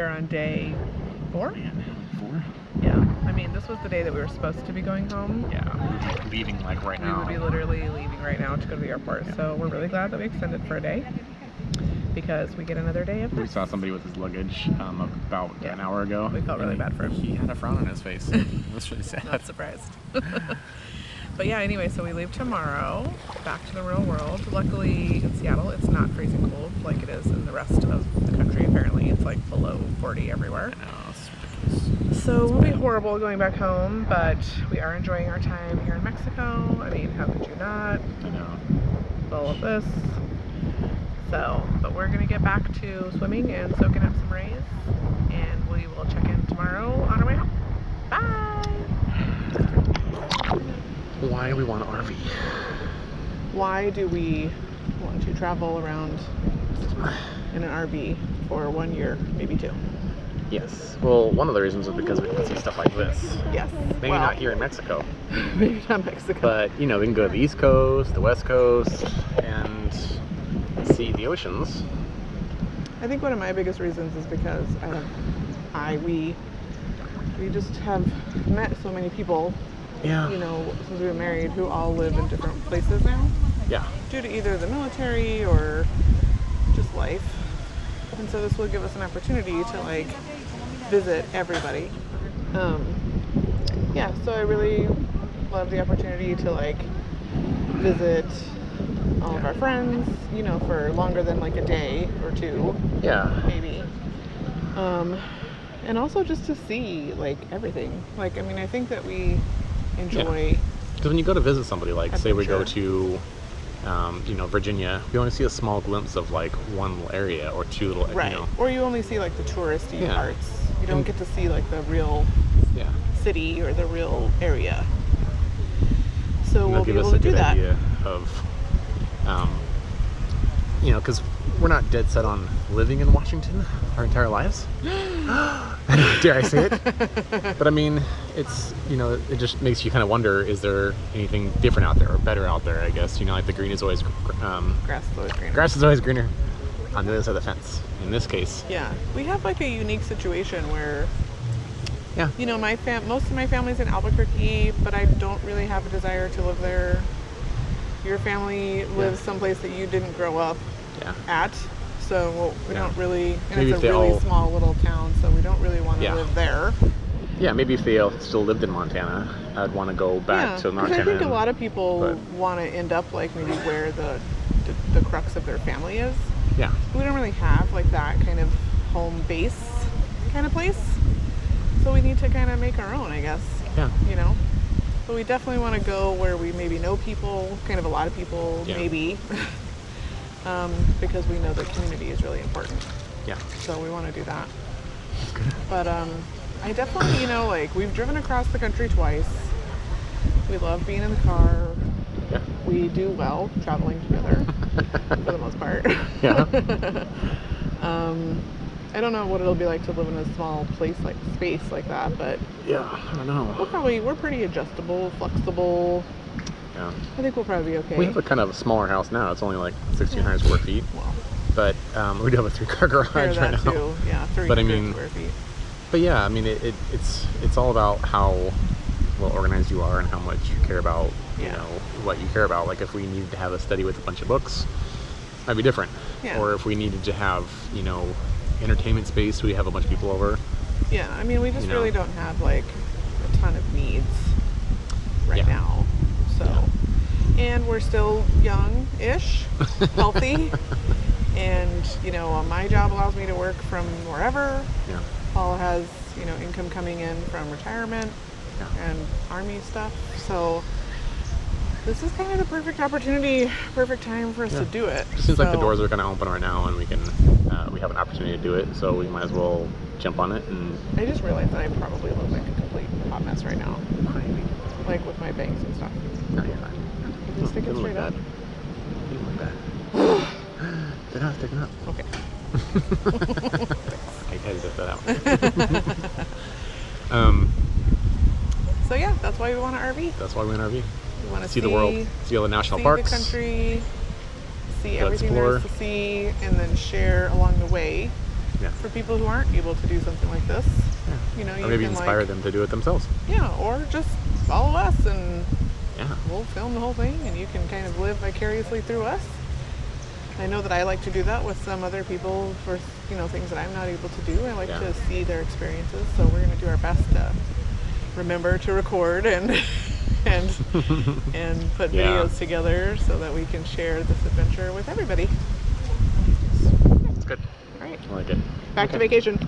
are on day 4. Man, 4? Yeah. I mean, this was the day that we were supposed to be going home. Yeah, we would be leaving like right now. We would be literally leaving right now to go to the airport. Yeah. So we're really glad that we extended for a day because we get another day of this. We saw somebody with his luggage about an hour ago. We felt really bad for him. He had a frown on his face. It was really sad. Not surprised. But yeah, anyway, so we leave tomorrow, back to the real world. Luckily, in Seattle, it's not freezing cold like it is in the rest of the country, apparently. It's like below 40 everywhere. I know, it's ridiculous. So it will be horrible going back home, but we are enjoying our time here in Mexico. I mean, how could you not? I know. All of this. So, but we're going to get back to swimming and soaking up some rays, and we will check in tomorrow on our way home. Bye! Why do we want an RV? Why do we want to travel around in an RV for 1 year, maybe 2? Yes. Well, one of the reasons is because we can see stuff like this. Yes. Maybe not here in Mexico. Maybe not Mexico. But, you know, we can go to the East Coast, the West Coast, and see the oceans. I think one of my biggest reasons is because we just have met so many people. Yeah. You know, since we've been married, who all live in different places now. Yeah. Due to either the military or just life. And so this will give us an opportunity to like visit everybody. Yeah, so I really love the opportunity to like visit all of our friends, you know, for longer than like a day or 2. Yeah. Maybe. And also just to see like everything. Like, I mean, I think that we enjoy. Because when you go to visit somebody, like say we go adventure. to, you know, Virginia, we only see a small glimpse of like one little area or 2 little, Right. you know. Or you only see like the touristy Yeah. parts. You don't And- get to see like the real Yeah. city or the real area. So And we'll that'll be give us able a to do good that. idea of, you know, because we're not dead set on living in Washington our entire lives. Dare I say it? But I mean, it's, you know, it just makes you kind of wonder, is there anything different out there or better out there, I guess? You know, like the green is always, Grass is always greener. grass is always greener on the other side of the fence, in this case. Yeah. We have like a unique situation where, Yeah. you know, most of my family's in Albuquerque, but I don't really have a desire to live there. Your family lives someplace that you didn't grow up at, so we don't really, and Maybe it's a if they really all- small little town, so we don't really want to live there. Yeah, maybe if they all still lived in Montana, I'd want to go back to Montana. Because I think a lot of people want to end up like maybe where the crux of their family is. Yeah. We don't really have like that kind of home base kind of place, so we need to kind of make our own, I guess. Yeah. You know, but we definitely want to go where we maybe know people, kind of a lot of people, maybe, because we know the community is really important. Yeah. So we want to do that. But I definitely, you know, like we've driven across the country twice. We love being in the car. Yeah. We do well traveling together for the most part. Yeah. I don't know what it'll be like to live in a small space like that, but Yeah, I don't know. we're pretty adjustable, flexible. Yeah. I think we'll probably be okay. We have a kind of smaller house now. It's only like 1,600 square feet. Well, But we do have a 3-car garage compare right that now. to, 300 But I mean, square feet. But yeah, I mean, it's all about how well organized you are and how much you care about, you know, what you care about. Like if we needed to have a study with a bunch of books, that'd be different. Yeah. Or if we needed to have, you know, entertainment space, we have a bunch of people over. Yeah, I mean, we just you know. really don't have like a ton of needs right now. So, and we're still young-ish, healthy, and you know, my job allows me to work from wherever. Yeah. Paul has, you know, income coming in from retirement and army stuff. So this is kind of the perfect opportunity, perfect time for us to do it. It seems like the doors are going to open right now, and we can we have an opportunity to do it, so we might as well jump on it. And I just realized that I probably look like a complete hot mess right now, like with my bangs and stuff. No, you're not. Just stick it straight up. You look bad. They're not sticking up. Okay. I edited that out. So yeah, that's why we want an RV. That's why we want an RV. We want to See the world, see all the national see parks, the country, see Go everything there is explore. to see, and then share along the way Yeah. for people who aren't able to do something like this. Yeah. You know, Or you maybe can inspire them to do it themselves. Yeah, or just follow us and Yeah. we'll film the whole thing and you can kind of live vicariously through us. I know that I like to do that with some other people for, you know, things that I'm not able to do. I like to see their experiences, so we're going to do our best to remember to record and and put videos together so that we can share this adventure with everybody. It's good. All right. I like it. Back to vacation.